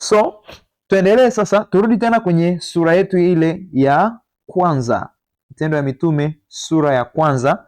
So tuendelee sasa, turudi tena kwenye sura yetu ile ya kwanza, Matendo ya Mitume sura ya kwanza.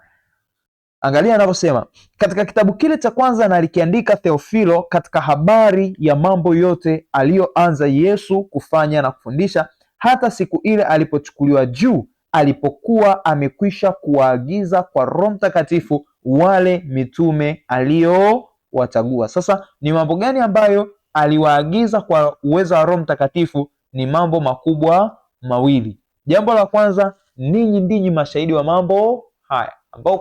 Angalia anavyosema katika kitabu kile cha kwanza, na alikiandika Theofilo, katika habari ya mambo yote aliyoanza Yesu kufanya na kufundisha, hata siku ile alipochukuliwa juu, alipokuwa amekwisha kuwaagiza kwa Roho Mtakatifu wale mitume aliowachagua. Sasa ni mambo gani ambayo aliwaagiza kwa uwezo wa Roho Mtakatifu? Ni mambo makubwa mawili. Jambo la kwanza, ninyi ndinyi mashahidi wa mambo haya, ambao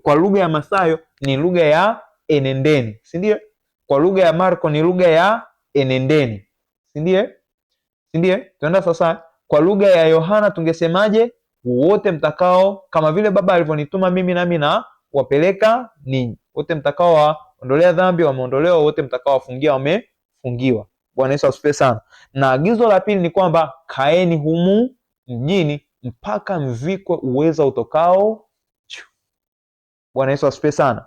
kwa lugha ya Mathayo ni lugha ya enendeni, si ndio? Kwa lugha ya Marko ni lugha ya enendeni, si ndio? Tunaenda sasa, kwa lugha ya Yohana tungesemaje? Wote mtakao, kama vile Baba alivyonituma mimi, nami na wapeleka ninyi. Wote mtakao waondolea dhambi wameondolewa, wote mtakao wafungia wamefungiwa. Bwana Yesu asifiwe sana. Na agizo la pili ni kwamba kaeni humu mjini mpaka mvikwe uweza utokao. Bwana Yesu asifiwe sana.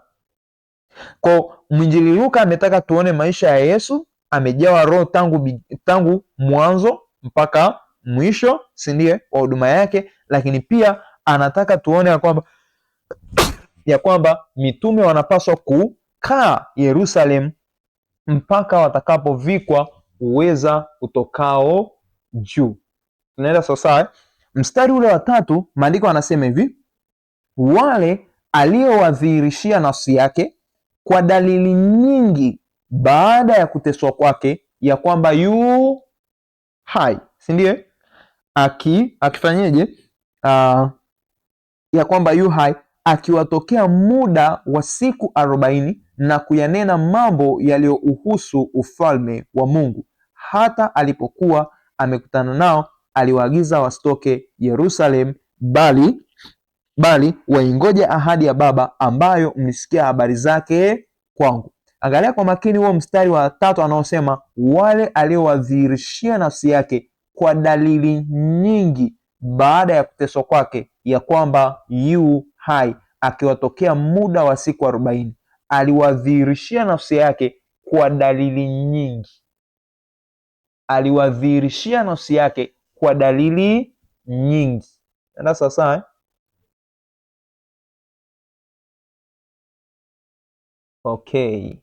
Kwa mwinjili Luka ametaka tuone maisha ya Yesu, amejawa Roho tangu mwanzo mpaka mwisho, si ndiye, wa huduma yake, lakini pia anataka tuone ya kwamba mitume wanapaswa kukaa Yerusalemu mpaka watakapovikwa uweza utokao juu. Tunaenda sasa, mstari ule wa 3, maandiko anasema hivi: wale aliowadhihirishia nafsi yake kwa dalili nyingi baada ya kuteswa kwake, ya kwamba yu hai, si ndiye? Akifanyeje? Ya kwamba yu hai, akiwatokea muda wa siku 40 na kuyanena mambo yaliyouhusu ufalme wa Mungu. Hata alipokuwa amekutana nao, aliwaagiza wasitoke Yerusalemu, bali waingoje ahadi ya Baba, ambayo mlisikia habari zake kwangu. Angalia kwa makini huo mstari wa 3 anaosema wale aliowadhihirishia nafsi yake kwa dalili nyingi baada ya kuteswa kwake, ya kwamba yu hai, akiwatokea muda wa siku 40. Aliwadhihirishia nafsi yake kwa dalili nyingi, aliwadhihirishia nafsi yake kwa dalili nyingi. Ndio sasa Okay.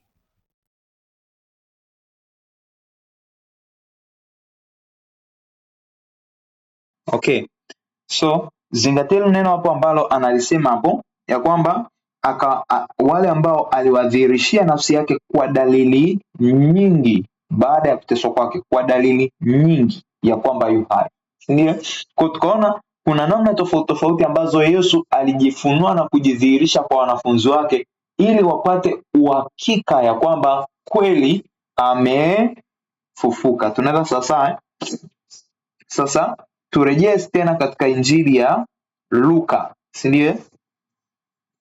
So zingateni neno hapo ambalo analisema hapo ya kwamba wale ambao aliwadhihirishia nafsi yake kwa dalili nyingi baada ya kuteswa kwake, kwa dalili nyingi ya kwamba yu hai, ndio. Kwa tukaona kuna namna tofauti tofauti ambazo Yesu alijifunua na kujidhihirisha kwa wanafunzi wake ili wapate uhakika ya kwamba kweli amefufuka. Tunaenda sasa turejee tena katika Injili ya Luka, si ndio?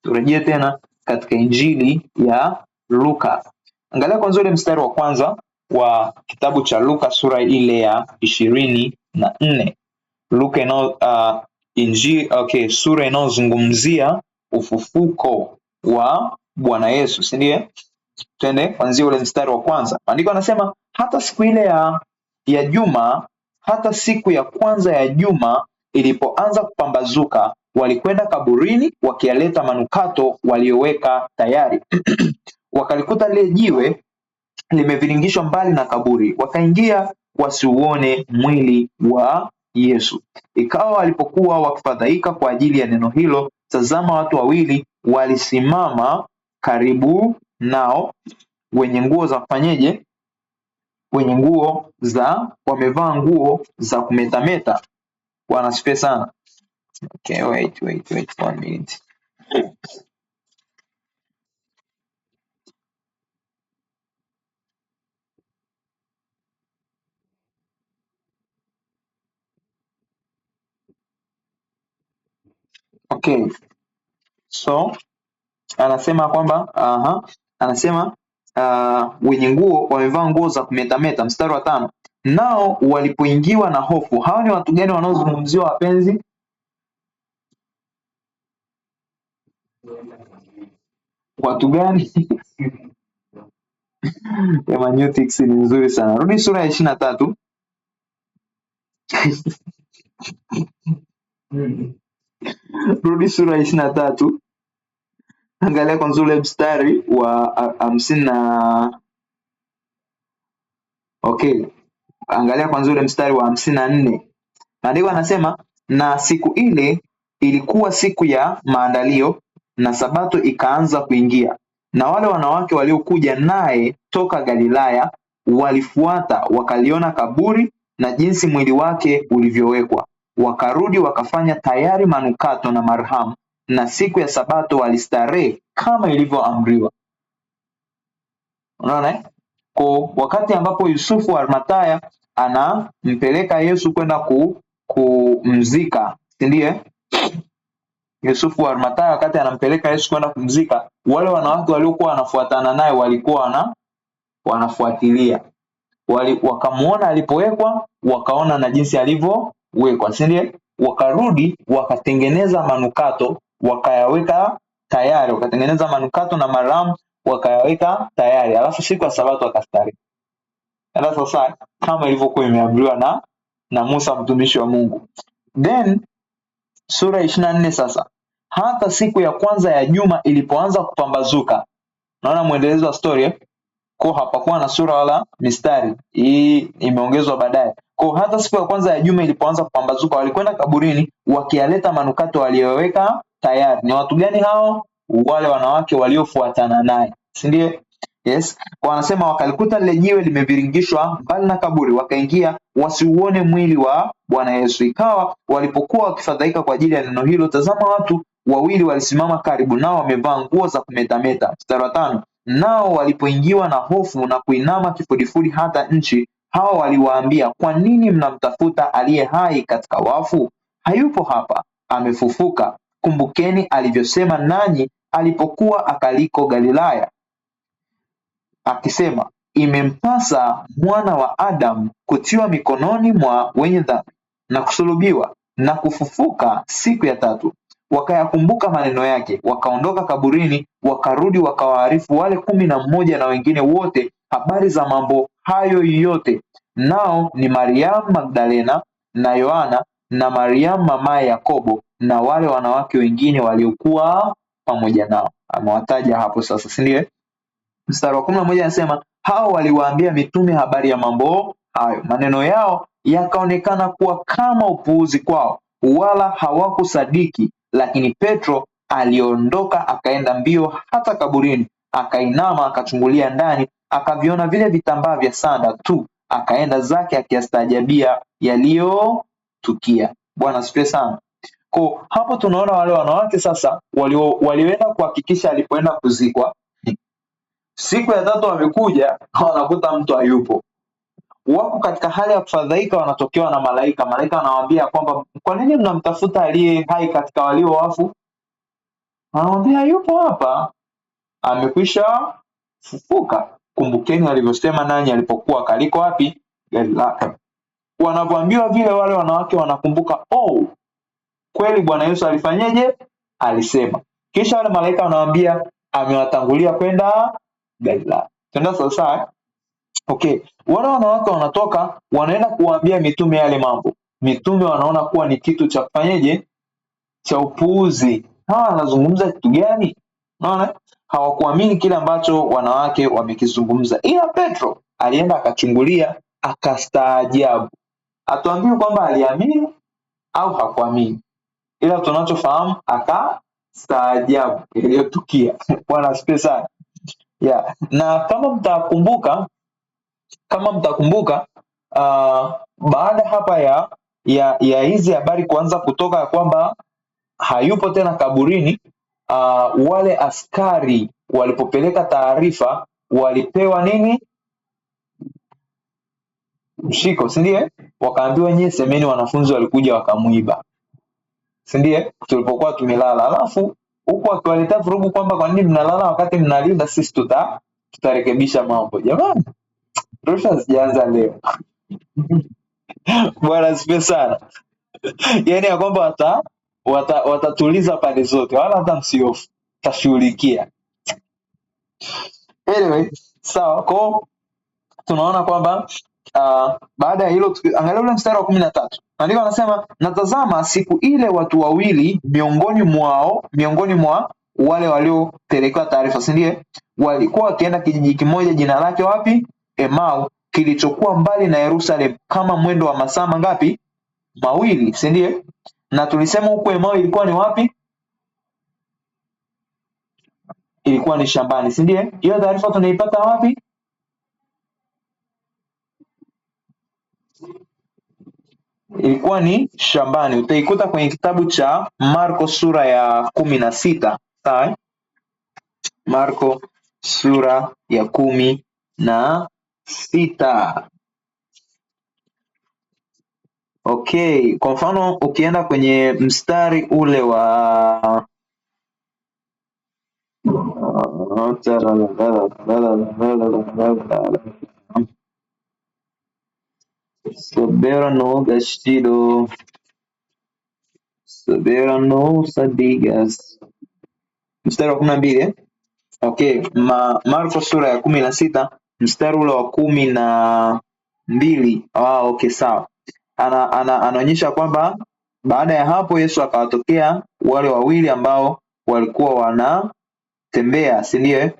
Turejee tena katika Injili ya Luka. Angalia kwanza ule mstari wa kwanza wa kitabu cha Luka sura ile ya 24. Luka sura inayozungumzia ufufuko wa Bwana Yesu, si ndio? Twende kuanzia ule mstari wa kwanza. Maandiko anasema hata siku ile ya juma, hata siku ya kwanza ya juma ilipoanza kupambazuka, walikwenda kaburini wakiyaleta manukato walioweka tayari. Wakalikuta lile jiwe limeviringishwa mbali na kaburi, wakaingia wasiuone mwili wa Yesu. Ikawa walipokuwa wakifadhaika kwa ajili ya neno hilo, tazama, watu wawili walisimama karibu nao, wenye nguo za kufanyeje? Wamevaa nguo za kumetameta. Bwana asifiwe sana. Okay, wait 1 minute. Okay. So anasema kwamba anasema wamevaa nguo za kumetameta. Mstari wa 5, nao walipoingiwa na hofu. Hawa ni watu gani wanaozungumziwa, wapenzi? Watu gani? Hermeneutics ni nzuri sana. Rudi sura ya 23. Rudi sura ya 23. Angalia kwanza ule mstari wa 50 na okay. Angalia kwanza ule mstari wa 54. Maandiko anasema, na siku ile ilikuwa siku ya maandalio, na Sabato ikaanza kuingia, na wale wanawake waliokuja naye toka Galilaya walifuata, wakaliona kaburi na jinsi mwili wake ulivyowekwa. Wakarudi wakafanya tayari manukato na marhamu, na siku ya Sabato walistarehe kama ilivyoamriwa. Unaona Kwa wakati ambapo Yusufu wa Arimathaya anampeleka Yesu kwenda kumzika, si ndiye? Yusufu wa Arimathaya wakati anampeleka Yesu kwenda kumzika, wale wanawake waliokuwa wanafuatana naye walikuwa wanafuatilia. Wakamuona alipowekwa, wakaona na jinsi alivyowekwa, si ndiye? Wakarudi wakatengeneza manukato, wakayaweka tayari, wakatengeneza manukato na marhamu wakayaweka tayari, alafu siku ya Sabato wakastarehe. Sasa kama ilivyokuwa imeamriwa na Musa mtumishi wa Mungu. Then sura 24 sasa, hata siku ya kwanza ya juma ilipoanza kupambazuka. Naona muendelezo wa story Kwa hapakuwa na sura wala mistari. Hii imeongezwa baadaye. Kwa hata siku ya kwanza ya juma ilipoanza kupambazuka, walikwenda kaburini wakiyaleta manukato waliyoweka tayari. Ni watu gani hao? Wale wanawake waliofuatana naye, si ndiye? Yes. Kwa wanasema wakalikuta lile jiwe limeviringishwa mbali na kaburi, wakaingia wasiuone mwili wa Bwana Yesu. Ikawa walipokuwa wakifadhaika kwa ajili ya neno hilo, tazama, watu wawili walisimama karibu nao, wamevaa nguo za kumetameta. Mstari wa 5. Nao walipoingiwa na hofu na kuinama kifudifudi hata nchi, hao waliwaambia, kwa nini mnamtafuta aliye hai katika wafu? Hayupo hapa, amefufuka. Kumbukeni alivyosema nanyi alipokuwa akaliko Galilaya, akisema, imempasa mwana wa Adamu kutiwa mikononi mwa wenye dhambi na kusulubiwa na kufufuka siku ya tatu. Wakayakumbuka maneno yake, wakaondoka kaburini, wakarudi wakawaarifu wale 11 na wengine wote habari za mambo hayo yote. Nao ni Mariamu Magdalena na Yohana na Mariamu mamaye Yakobo na wale wanawake wengine waliokuwa pamoja nao. Amewataja hapo sasa, si ndiye? Mstari wa 11 anasema, hao waliwaambia mitume habari ya mambo hayo. Maneno yao yakaonekana kuwa kama upuuzi kwao, wala hawakusadiki. Lakini Petro aliondoka akaenda mbio hata kaburini, akainama akachungulia ndani, akaviona vile vitambaa vya sanda tu, akaenda zake akiyastaajabia yaliyotukia. Bwana asifiwe sana. Kwa hapo tunaona wale wanawake sasa walioenda kuhakikisha alipoenda kuzikwa. Siku ya tatu wamekuja, wanakuta mtu hayupo. Wako katika hali ya kufadhaika, wanatokewa na malaika. Malaika anawaambia kwamba kwa nini mnamtafuta aliye hai katika walio wafu? Anawaambia yupo hapa, amekwisha fufuka. Kumbukeni alivyosema nanyi alipokuwa kaliko wapi? Galilaya. Wanavyoambiwa vile, wale wanawake wanakumbuka, kweli Bwana Yesu alifanyeje? Alisema. Kisha wale malaika wanawaambia amewatangulia kwenda Galilaya. Tenda sasa. Okay. Wale wanawake wanatoka wanaenda kuwaambia mitume yale mambo. Mitume wanaona kuwa ni kitu cha kufanyeje? Cha upuuzi. Hawa wanazungumza kitu gani? Unaona? Hawakuamini kile ambacho wanawake wamekizungumza. Ila Petro alienda akachungulia, akastaajabu. Hatuambiwi kwamba aliamini au hakuamini. Ila tunachofahamu akastaajabu iliyotukia. Bwana asifiwe sana. Yeah. Na kama mtakumbuka baada hapa ya hizi habari kuanza kutoka kwamba hayupo tena kaburini, wale askari walipopeleka taarifa walipewa nini? Mshiko, si ndiye? Wakaambiwa nyie semeni wanafunzi walikuja wakamuiba, si ndiye? Tulipokuwa tumelala. Alafu huko akiwaletea vurugu kwamba kwa nini mnalala wakati mnalinda, sisi tutarekebisha mambo. Jamani, rusha zijaanza leo. Bwana asifiwe sana. Yaani ya kwamba watatuliza pande zote, wala hata msiofu, tashughulikia. Anyway, Sawa, kwa tunaona kwamba baada ya hilo angalia ule mstari wa 13. Maandiko anasema, natazama siku ile watu wawili miongoni mwa wale waliopelekewa taarifa, si ndiye, walikuwa wakienda kijiji kimoja jina lake wapi? Emau, kilichokuwa mbali na Yerusalemu kama mwendo wa masaa mangapi? Mawili, si ndiye? Na tulisema huko Emau ilikuwa ni wapi? Ilikuwa ni shambani, si ndiye? Hiyo taarifa tunaipata wapi? Ilikuwa ni shambani. Utaikuta kwenye kitabu cha Marko sura ya 16. Sawa? Marko sura ya 16. Okay, kwa mfano ukienda kwenye mstari ule wa Soberano Gastido Soberano Sadigas, mstari wa 12. Okay, Marko sura ya 16 mstari ule wa 12. Okay, sawa. Anaonyesha kwamba baada ya hapo Yesu akawatokea wale wawili ambao walikuwa wanatembea, si ndio?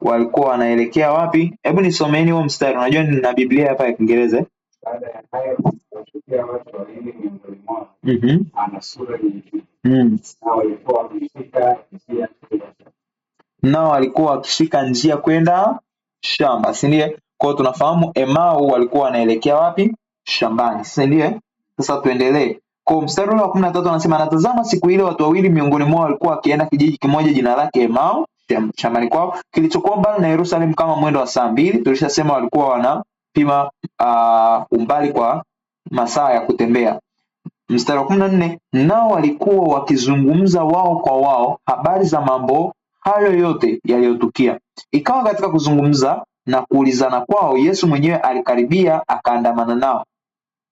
Walikuwa wanaelekea wapi? Hebu nisomeni huo mstari. Unajua nina Biblia hapa ya Kiingereza. Baada ya hayo wakatokea watu wawili miongoni mwao. Ana sura nao walikuwa wakishika njia kwenda shamba, si ndiye? Kwa hiyo tunafahamu Emau walikuwa wanaelekea wapi? Shambani, si ndiye? Sasa tuendelee. Kwa mstari wa 13 anasema, natazama siku ile watu wawili miongoni mwao walikuwa wakienda kijiji kimoja jina lake Emau, shambani kwao, kilichokuwa mbali na Yerusalemu kama mwendo wa saa 2. Tulishasema walikuwa wanapima umbali kwa masaa ya kutembea. Mstari wa 14, nao walikuwa wakizungumza wao kwa wao habari za mambo hayo yote yaliyotukia. Ikawa katika kuzungumza na kuulizana kwao, Yesu mwenyewe alikaribia akaandamana nao,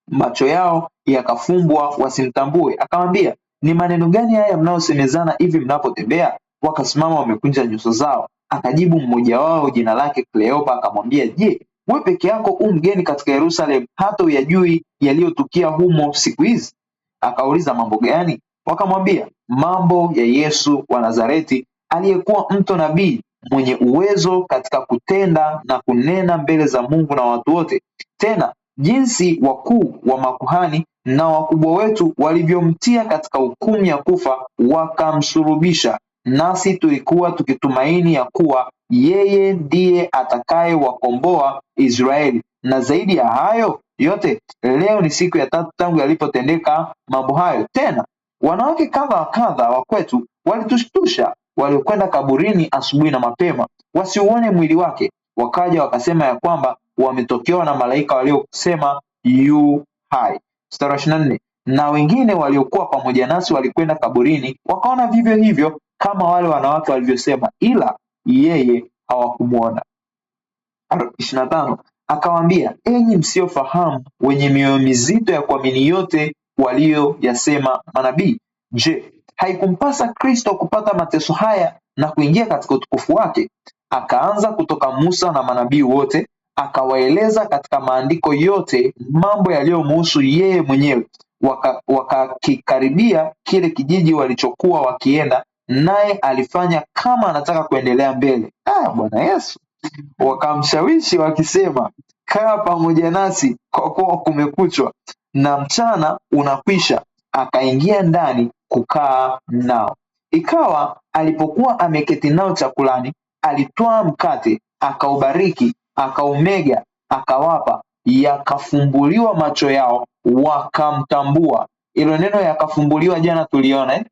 macho yao yakafumbwa wasimtambue. Akamwambia, ni maneno gani haya mnayosemezana hivi mnapotembea? Wakasimama wamekunja nyuso zao. Akajibu mmoja wao jina lake Kleopa akamwambia, je, wewe peke yako mgeni katika Yerusalemu hata uyajui yaliyotukia humo siku hizi? Akauliza, mambo gani? Wakamwambia, mambo ya Yesu wa Nazareti, aliyekuwa mtu nabii, mwenye uwezo katika kutenda na kunena mbele za Mungu na watu wote, tena jinsi wakuu wa makuhani na wakubwa wetu walivyomtia katika hukumu ya kufa wakamsulubisha, nasi tulikuwa tukitumaini ya kuwa yeye ndiye atakayewakomboa Israeli. Na zaidi ya hayo yote, leo ni siku ya 3 tangu yalipotendeka mambo hayo. Tena wanawake kadha wa kadha wa kwetu walitushtusha, waliokwenda kaburini asubuhi na mapema wasiuone mwili wake, wakaja wakasema ya kwamba wametokewa na malaika waliosema yu hai. Mstari wa 24, na wengine waliokuwa pamoja nasi walikwenda kaburini wakaona vivyo hivyo kama wale wanawake walivyosema, ila yeye hawakumuona. 25, akawaambia, enyi msiofahamu, wenye mioyo mizito ya kuamini yote walioyasema manabii, je, haikumpasa Kristo kupata mateso haya na kuingia katika utukufu wake? Akaanza kutoka Musa na manabii wote, akawaeleza katika maandiko yote mambo yaliyomhusu yeye mwenyewe. Wakakikaribia kile kijiji walichokuwa wakienda, naye alifanya kama anataka kuendelea mbele. Bwana Yesu! Wakamshawishi wakisema, kaa pamoja nasi kwa kuwa kumekuchwa na mchana unakwisha. Akaingia ndani kukaa nao. Ikawa alipokuwa ameketi nao chakulani, alitwaa mkate, akaubariki, akaumega, akawapa. Yakafumbuliwa macho yao, wakamtambua. Ilo neno yakafumbuliwa jana tuliona,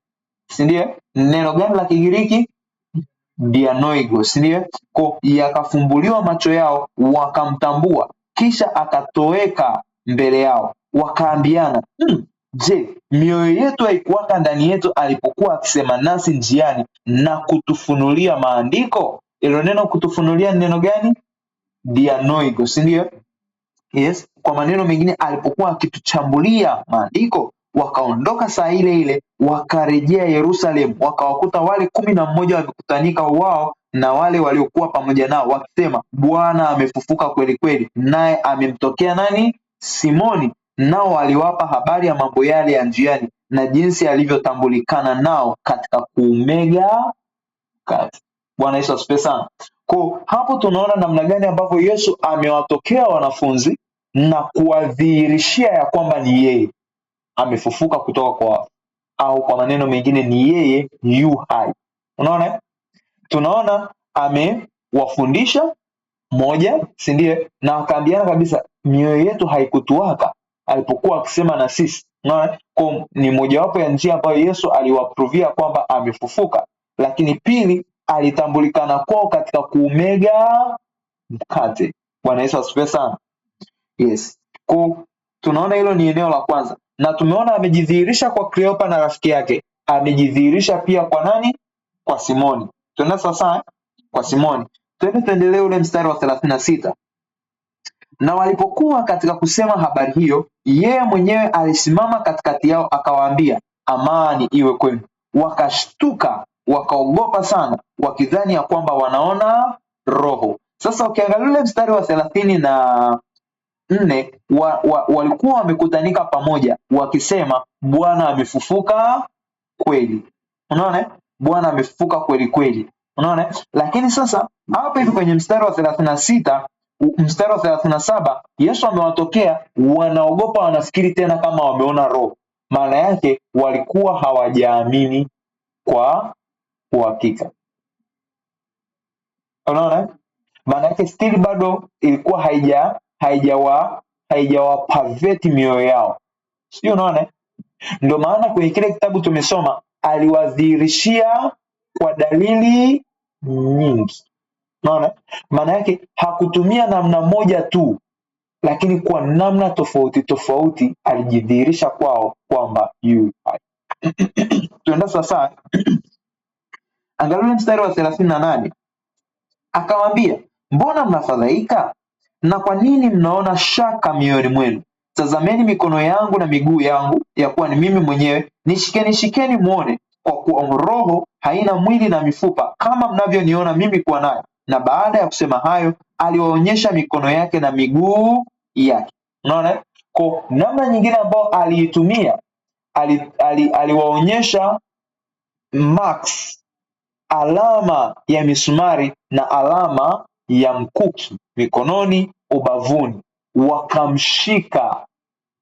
si ndio? Neno gani la Kigiriki? Dianoigos, ndio? Kwa yakafumbuliwa macho yao wakamtambua, kisha akatoweka mbele yao. Wakaambiana, je, mioyo yetu haikuwaka ndani yetu alipokuwa akisema nasi njiani na kutufunulia maandiko? Ilo neno kutufunulia neno gani? Dianoigos, ndio? Yes, kwa maneno mengine alipokuwa akituchambulia maandiko. Wakaondoka saa ile ile wakarejea Yerusalemu, wakawakuta wale 11 wamekutanika wao na wale waliokuwa pamoja nao wakisema, Bwana amefufuka kweli kweli, naye amemtokea nani? Simoni. Nao waliwapa habari ya mambo yale ya njiani na jinsi alivyotambulikana nao katika kuumega mkate. Bwana Yesu asifiwe sana. Kwa hapo tunaona namna gani ambavyo Yesu amewatokea wanafunzi na kuwadhihirishia ya kwamba ni yeye amefufuka kutoka kwa wafu, au kwa maneno mengine ni yeye yu hai. Unaona, tunaona amewafundisha moja, si ndiye? Na akaambiana kabisa mioyo yetu haikutuwaka alipokuwa akisema na sisi. Unaona, kwa ni mojawapo ya njia ambayo Yesu aliwaprovia kwamba amefufuka. Lakini pili, alitambulikana kwao katika kuumega mkate. Bwana Yesu asifiwe sana. Yes. Kwa tunaona hilo ni eneo la kwanza, na tumeona amejidhihirisha kwa Kleopa na rafiki yake, amejidhihirisha pia kwa nani? Kwa Simoni. Tunaenda sasa kwa Simoni. Tuendelee ule mstari wa 36. Na walipokuwa katika kusema habari hiyo, yeye mwenyewe alisimama katikati yao akawaambia, amani iwe kwenu. Wakashtuka, wakaogopa sana, wakidhani ya kwamba wanaona roho. Sasa ukiangalia ule mstari wa 34 walikuwa wamekutanika pamoja wakisema, Bwana amefufuka kweli. Unaona? Bwana amefufuka kweli kweli. Unaona? Lakini sasa hapa hivi kwenye mstari wa 36, mstari wa 37, Yesu amewatokea, wanaogopa, wanafikiri tena kama wameona roho. Maana yake walikuwa hawajaamini kwa uhakika. Unaona? Maana yake still bado ilikuwa haijawapaveti mioyo yao. Sio, unaona? Ndio maana kwenye kile kitabu tumesoma aliwadhihirishia kwa dalili nyingi. Unaona? Maana yake hakutumia namna moja tu, lakini kwa namna tofauti tofauti alijidhihirisha kwao kwamba yu hai. Tuenda sasa angalia mstari wa 38. Akawaambia, mbona mnafadhaika? Na kwa nini mnaona shaka mioyoni mwenu? Tazameni mikono yangu na miguu yangu, ya kuwa ni mimi mwenyewe. Nishikeni muone, kwa kuwa roho haina mwili na mifupa kama mnavyoniona mimi kuwa nayo. Na baada ya kusema hayo, aliwaonyesha mikono yake na miguu yake. Unaona? Kwa namna nyingine ambayo aliitumia, aliwaonyesha marks, alama ya misumari na alama ya mkuki mikononi, ubavuni, wakamshika.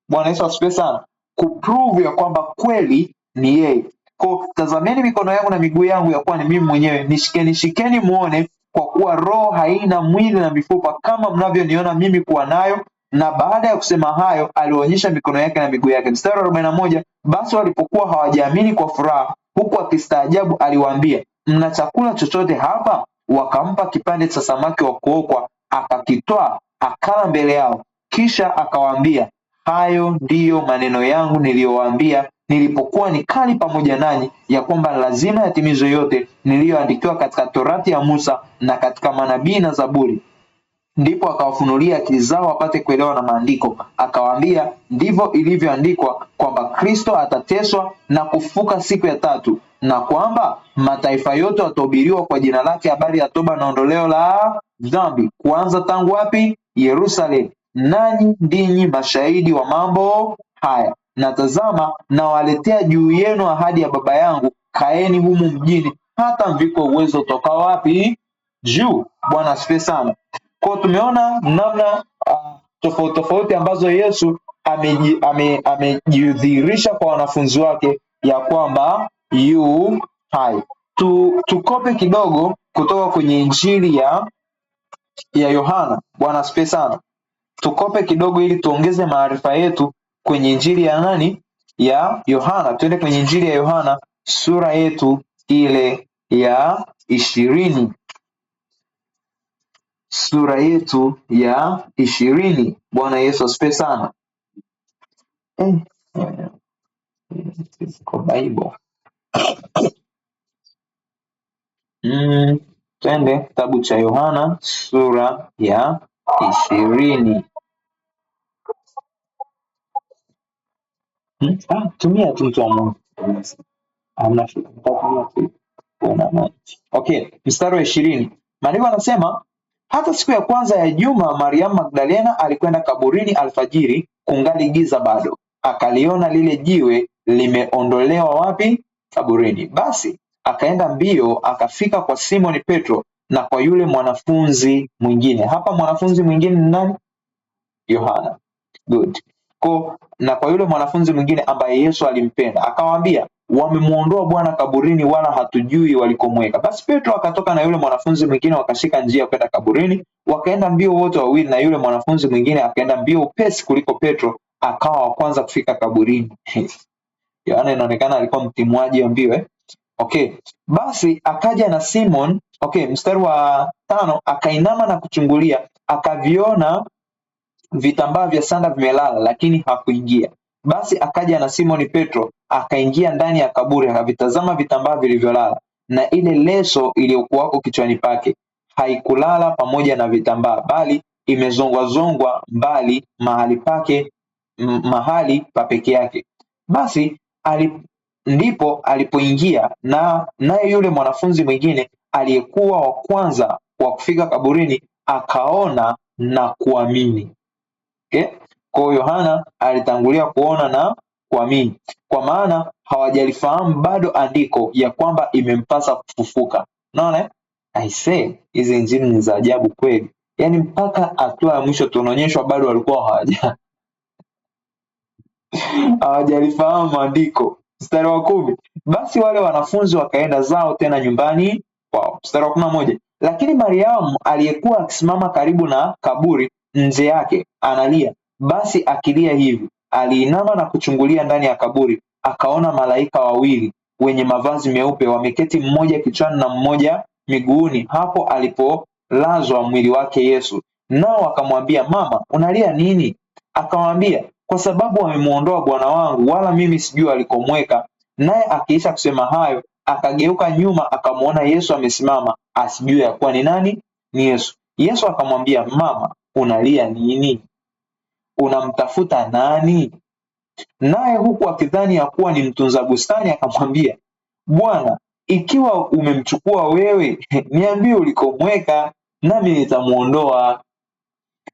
Bwana Yesu asifiwe sana, kuprove ya kwamba kweli ni yeye. Kwa tazameni mikono yangu na miguu yangu, ya kuwa ni mimi mwenyewe. Nishikeni muone, kwa kuwa roho haina mwili na mifupa kama mnavyoniona mimi kuwa nayo. Na baada ya kusema hayo, alionyesha mikono yake na miguu yake. Mstari wa 41, basi walipokuwa hawajaamini kwa furaha, huku akistaajabu, aliwaambia, mna chakula chochote hapa? Wakampa kipande cha samaki wa kuokwa, akakitwaa akala mbele yao. Kisha akawaambia, hayo ndiyo maneno yangu niliyowaambia nilipokuwa nikali pamoja nanyi, ya kwamba lazima yatimizwe yote niliyoandikiwa katika Torati ya Musa na katika manabii na Zaburi. Ndipo akawafunulia akili zao wapate kuelewa na maandiko. Akawaambia, ndivyo ilivyoandikwa kwamba Kristo atateswa na kufufuka siku ya tatu, na kwamba mataifa yote watahubiriwa kwa jina lake habari ya toba na ondoleo la dhambi, kuanza tangu wapi? Yerusalemu. Nanyi ndinyi mashahidi wa mambo haya. Na tazama, nawaletea juu yenu ahadi ya Baba yangu. Kaeni humu mjini hata mvikwe uwezo utokao wapi? Juu. Bwana asifiwe sana. Kwa tumeona namna tofauti tofauti ambazo Yesu amejidhihirisha kwa wanafunzi wake ya kwamba yu hai. Tukope kidogo kutoka kwenye Injili ya Yohana. Bwana asifiwe sana. Tukope kidogo ili tuongeze maarifa yetu kwenye Injili ya nani? Ya Yohana. Tuende kwenye Injili ya Yohana sura yetu ile ya 20. Sura yetu ya 20. Bwana Yesu asifiwe sana. Kwa Bible. Twende kitabu cha Yohana sura ya 20. Tumia tu mtu wa Mungu. Hamna shida. Okay, mstari wa 20. Maandiko yanasema hata siku ya kwanza ya juma Mariamu Magdalena alikwenda kaburini alfajiri kungali giza bado, akaliona lile jiwe limeondolewa wapi? Kaburini. Basi akaenda mbio akafika kwa Simoni Petro na kwa yule mwanafunzi mwingine. Hapa mwanafunzi mwingine ni nani? Yohana. Good. Na kwa yule mwanafunzi mwingine ambaye Yesu alimpenda, akawaambia, wamemuondoa Bwana kaburini, wala hatujui walikomweka. Basi Petro akatoka na yule mwanafunzi mwingine, wakashika njia kwenda kaburini, wakaenda mbio wote wawili, na yule mwanafunzi mwingine akaenda mbio upesi kuliko Petro, akawa wa kwanza kufika kaburini. Yohana inaonekana alikuwa mtimwaji wa mbio. Okay. Basi akaja na Simon. Okay, mstari wa 5, akainama na kuchungulia, akaviona vitambaa vya sanda vimelala, lakini hakuingia. Basi akaja na Simoni Petro, akaingia ndani ya kaburi, akavitazama vitambaa vilivyolala, na ile leso iliyokuwako kichwani pake haikulala pamoja na vitambaa, bali imezongwazongwa mbali mahali pa peke yake. Basi ndipo alipoingia, naye yule mwanafunzi mwingine aliyekuwa wa kwanza wa kufika kaburini akaona na kuamini. Okay? Kwa hiyo Yohana alitangulia kuona na kuamini, kwa maana hawajalifahamu bado andiko ya kwamba imempasa kufufuka. Unaona? I say hizi injili ni za ajabu kweli. Yaani mpaka hatua ya mwisho tunaonyeshwa bado walikuwa hawajalifahamu andiko. Mstari wa 10. Basi wale wanafunzi wakaenda zao tena nyumbani kwao. Mstari wa 11. Lakini Mariamu aliyekuwa akisimama karibu na kaburi nje yake analia. Basi akilia hivi, aliinama na kuchungulia ndani ya kaburi, akaona malaika wawili wenye mavazi meupe wameketi, mmoja kichwani na mmoja miguuni, hapo alipolazwa mwili wake Yesu. Nao akamwambia, mama, unalia nini? Akamwambia, kwa sababu wamemuondoa Bwana wangu, wala mimi sijui alikomweka. Naye akiisha kusema hayo, akageuka nyuma, akamwona Yesu amesimama, asijue ya kuwa ni nani? Ni Yesu. Yesu akamwambia, mama, unalia nini? Unamtafuta nani? Naye huku akidhani ya kuwa ni mtunza bustani, akamwambia, Bwana, ikiwa umemchukua wewe, niambie ulikomweka, nami nitamuondoa.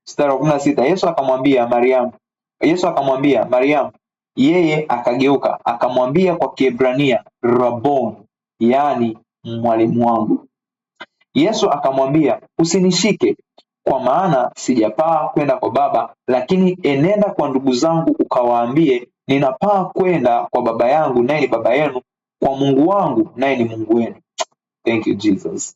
Mstari wa 16. Yesu akamwambia Mariamu. Yeye akageuka akamwambia kwa Kiebrania, Rabboni, yaani mwalimu wangu. Yesu akamwambia, usinishike, kwa maana sijapaa kwenda kwa Baba, lakini enenda kwa ndugu zangu ukawaambie, ninapaa kwenda kwa Baba yangu naye ni Baba yenu, kwa Mungu wangu naye ni Mungu wenu. Thank you Jesus.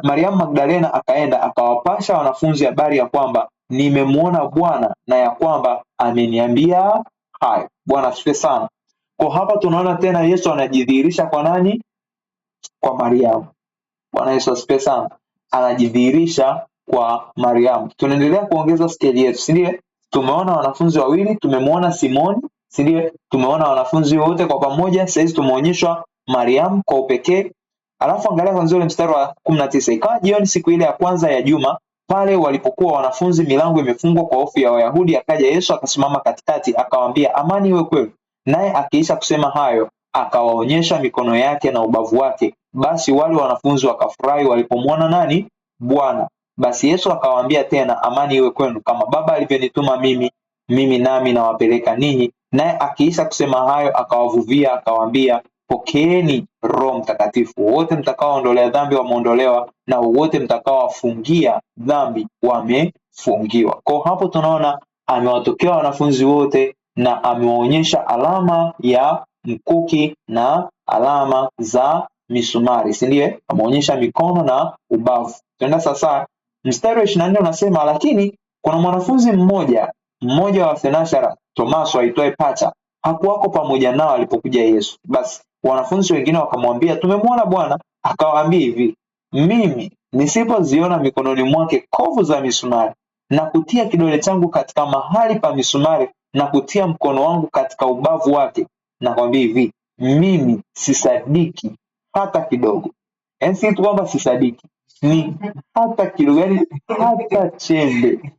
Mariamu Magdalena akaenda akawapasha wanafunzi habari ya kwamba nimemuona Bwana na ya kwamba ameniambia hayo. Bwana asifiwe sana. Kwa hapa tunaona tena Yesu anajidhihirisha kwa nani? Kwa Mariamu. Bwana Yesu asifiwe sana. Anajidhihirisha kwa Mariamu. Tunaendelea kuongeza skeli yetu, si ndio? Tumeona wanafunzi wawili, tumemuona Simoni, si ndio? Tumeona wanafunzi wote kwa pamoja, sasa tumeonyeshwa Mariamu kwa upekee. Alafu angalia kwanza ule mstari wa 19. Ikawa jioni siku ile ya kwanza ya juma, pale walipokuwa wanafunzi, milango imefungwa kwa hofu ya Wayahudi, akaja Yesu akasimama katikati, akawaambia, amani iwe kwenu. Naye akiisha kusema hayo, akawaonyesha mikono yake na ubavu wake. Basi wale wanafunzi wakafurahi walipomwona nani? Bwana. Basi Yesu akawaambia tena, amani iwe kwenu. Kama Baba alivyonituma mimi nami nawapeleka ninyi. Naye akiisha kusema hayo, akawavuvia akawaambia, pokeeni Roho Mtakatifu. Wote mtakaoondolea dhambi wameondolewa, na wote mtakaowafungia dhambi wamefungiwa. Kwa hapo tunaona amewatokea wanafunzi wote na amewaonyesha alama ya mkuki na alama za misumari, si ndiye? Ameonyesha mikono na ubavu. Tuenda sasa mstari wa 24 unasema, lakini kuna mwanafunzi mmoja wa thenashara, Tomaso aitwaye Pacha, hakuwako pamoja nao alipokuja Yesu. Basi wanafunzi wengine wakamwambia, tumemwona Bwana. Akawaambia hivi, mimi nisipoziona mikononi mwake kovu za misumari, na kutia kidole changu katika mahali pa misumari, na kutia mkono wangu katika ubavu wake, nakwambia hivi, mimi sisadiki hata kidogo. Yaani si tu kwamba sisadiki, ni hata kidogo, yaani hata chembe.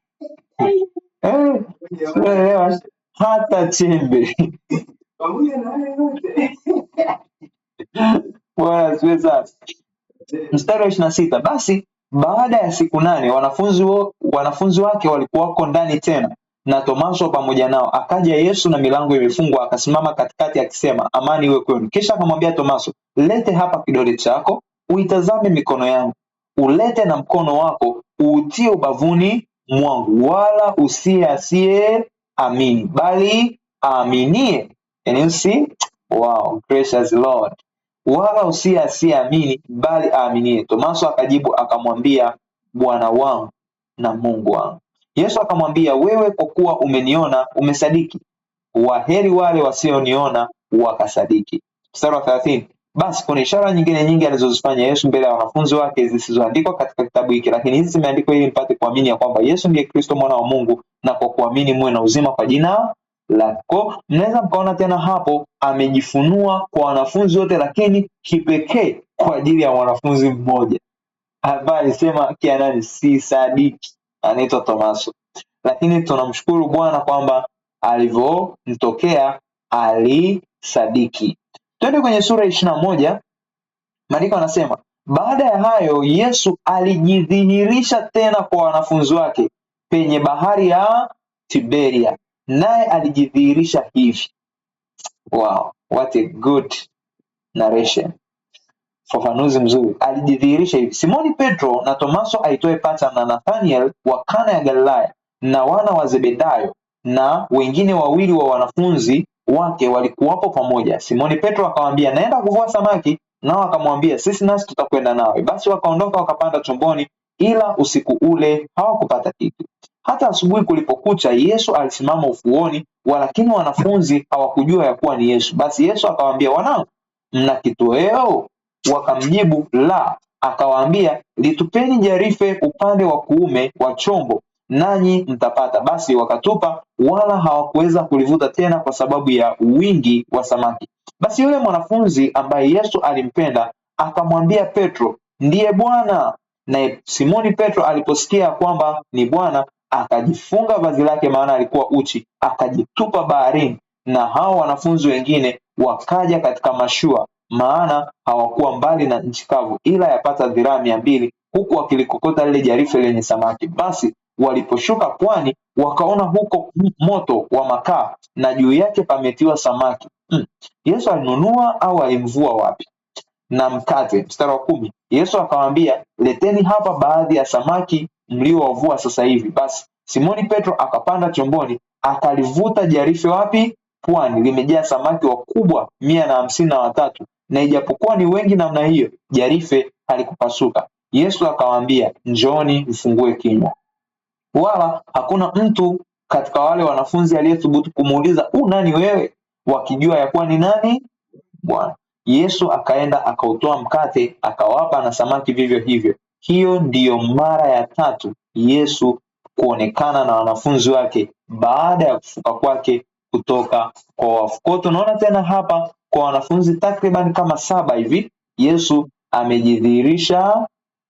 Hata chembe. Bwana asifiwe sana. Mstari wa 26, basi baada ya siku 8 wanafunzi wake walikuwako ndani tena na Tomaso pamoja nao. Akaja Yesu na milango imefungwa, akasimama katikati akisema, amani iwe kwenu. Kisha akamwambia Tomaso, lete hapa kidole chako, uitazame mikono yangu, ulete na mkono wako uutie ubavuni mwangu, wala usiye asiye amini, bali aaminie. And you see? Wow, gracious Lord. Wala usiye asiyeamini bali aaminie. Tomaso akajibu akamwambia, Bwana wangu na Mungu wangu. Yesu akamwambia, wewe kwa kuwa umeniona umesadiki. Waheri wale wasioniona wakasadiki. Mstari wa 30, basi kuna ishara nyingine nyingi alizozifanya Yesu mbele ya wanafunzi wake zisizoandikwa katika kitabu hiki, lakini hizi zimeandikwa ili mpate kuamini ya kwamba Yesu ndiye Kristo mwana wa Mungu, na kwa kuamini muwe na uzima kwa jina lako. Mnaweza mkaona tena hapo amejifunua kwa wanafunzi wote, lakini kipekee kwa ajili ya mwanafunzi mmoja ambaye alisema kianani si sadiki, anaitwa Tomaso. Lakini tunamshukuru Bwana kwamba alivyomtokea alisadiki. Twende kwenye sura 21. Maandiko anasema, baada ya hayo Yesu alijidhihirisha tena kwa wanafunzi wake penye bahari ya Tiberia, naye alijidhihirisha hivi. Wow, what a good narration. Fafanuzi mzuri. Alijidhihirisha hivi: Simoni Petro na Tomaso aitwaye Pacha na Nathaniel wa Kana ya Galilaya na wana wa Zebedayo na wengine wawili wa wanafunzi wake walikuwapo pamoja. Simoni Petro akamwambia, naenda kuvua samaki. Nao akamwambia, sisi nasi tutakwenda nawe. Basi wakaondoka wakapanda chomboni, ila usiku ule hawakupata kitu. Hata asubuhi kulipokucha, Yesu alisimama ufuoni, walakini wanafunzi hawakujua ya kuwa ni Yesu. Basi Yesu akawaambia, wanangu, mna kitoweo? Wakamjibu, la. Akawaambia, litupeni jarife upande wa kuume wa chombo, nanyi mtapata. Basi wakatupa, wala hawakuweza kulivuta tena kwa sababu ya wingi wa samaki. Basi yule mwanafunzi ambaye Yesu alimpenda akamwambia Petro, ndiye Bwana. Naye Simoni Petro aliposikia kwamba ni Bwana, akajifunga vazi lake, maana alikuwa uchi, akajitupa baharini, na hao wanafunzi wengine wakaja katika mashua, maana hawakuwa mbali na nchi kavu, ila yapata dhiraa 200, huku wakilikokota lile jarife lenye samaki. Basi waliposhuka pwani, wakaona huko moto wa makaa, na juu yake pametiwa samaki. Yesu alinunua au alimvua wapi? Na mkate. Mstari wa 10, Yesu akawaambia, leteni hapa baadhi ya samaki mliowavua sasa hivi. Basi Simoni Petro akapanda chomboni, akalivuta jarife wapi? Pwani, limejaa samaki wakubwa 153, na ijapokuwa ni wengi namna hiyo, jarife halikupasuka. Yesu akawaambia, njooni mfungue kinywa. Wala hakuna mtu katika wale wanafunzi aliyethubutu kumuuliza, nani wewe? Wakijua ya kuwa ni nani? Bwana. Yesu akaenda akautoa mkate akawapa, na samaki vivyo hivyo. Hiyo ndiyo mara ya 3 Yesu kuonekana na wanafunzi wake baada ya kufuka kwake kutoka kwa wafu. Kwa tunaona tena hapa kwa wanafunzi takriban kama 7 hivi Yesu amejidhihirisha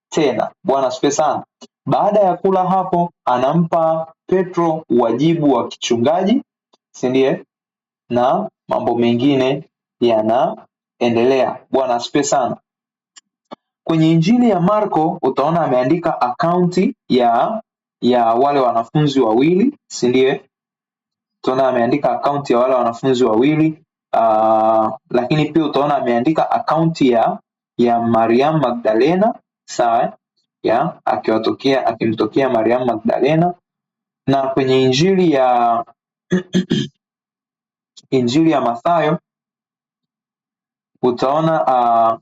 tena. Bwana asifiwe sana. Baada ya kula hapo, anampa Petro wajibu wa kichungaji, si ndiye? Na mambo mengine yanaendelea. Bwana asifiwe sana. Kwenye Injili ya Marko utaona ameandika akaunti ya wale wanafunzi wawili, si ndiye? Utaona ameandika akaunti ya wale wanafunzi wawili, lakini pia utaona ameandika akaunti ya Mariam Magdalena, sawa? Akimtokea Mariam Magdalena. Na kwenye Injili ya Mathayo utaona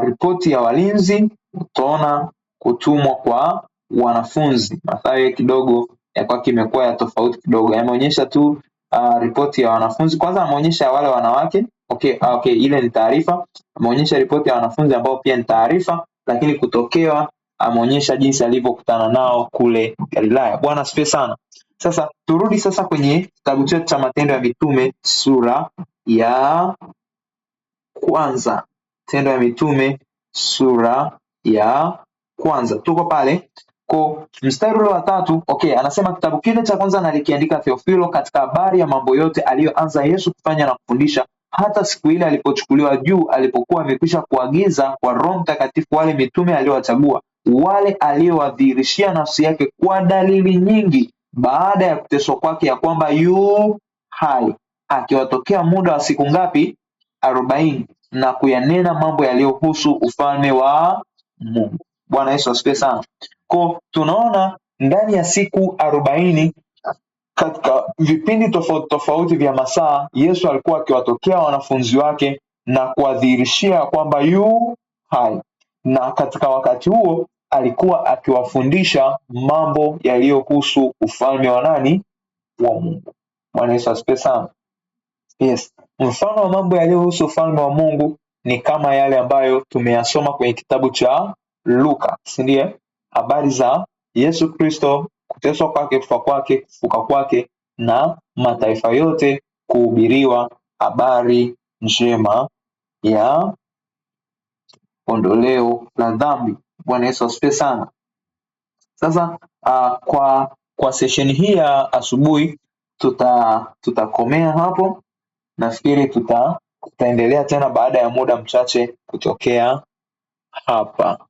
ripoti ya walinzi, utaona kutumwa kwa wanafunzi. Mathayo kidogo ya kwake imekuwa ya tofauti kidogo. Yameonyesha tu ripoti ya wanafunzi. Kwanza ameonyesha wale wanawake. Okay, ile ni taarifa. Ameonyesha ripoti ya wanafunzi ambao pia ni taarifa, lakini kutokewa ameonyesha jinsi alivyokutana nao kule Galilaya. Bwana asifiwe sana. Sasa turudi sasa kwenye kitabu chetu cha Matendo ya Mitume sura ya kwanza. Matendo ya Mitume sura ya kwanza. Tuko pale kwa mstari ule wa 3. Okay, anasema kitabu kile cha kwanza nalikiandika Theofilo katika habari ya mambo yote aliyoanza Yesu kufanya na kufundisha hata siku ile alipochukuliwa juu, alipokuwa amekwisha kuagiza kwa Roho Mtakatifu wale mitume aliowachagua, wale aliowadhihirishia nafsi yake kwa dalili nyingi baada ya kuteswa kwake, ya kwamba yu hai, akiwatokea muda wa siku ngapi? 40, na kuyanena mambo yaliyohusu ufalme wa Mungu. Bwana Yesu asifiwe sana. Kwa tunaona ndani ya siku 40 katika vipindi tofauti tofauti vya masaa, Yesu alikuwa akiwatokea wanafunzi wake na kuwadhihirishia kwamba yu hai, na katika wakati huo alikuwa akiwafundisha mambo yaliyohusu ufalme wa nani? Wa Mungu. Bwana Yesu asifiwe sana. Yes, mfano wa mambo yaliyohusu ufalme wa Mungu ni kama yale ambayo tumeyasoma kwenye kitabu cha Luka, si ndiye? Habari za Yesu Kristo, kuteswa kwake, kufa kwake, kufuka kwake, na mataifa yote kuhubiriwa habari njema ya ondoleo la dhambi. Bwana Yesu asifiwe sana. Sasa kwa sesheni hii ya asubuhi tutakomea hapo. Nafikiri tutaendelea tena baada ya muda mchache kutokea hapa.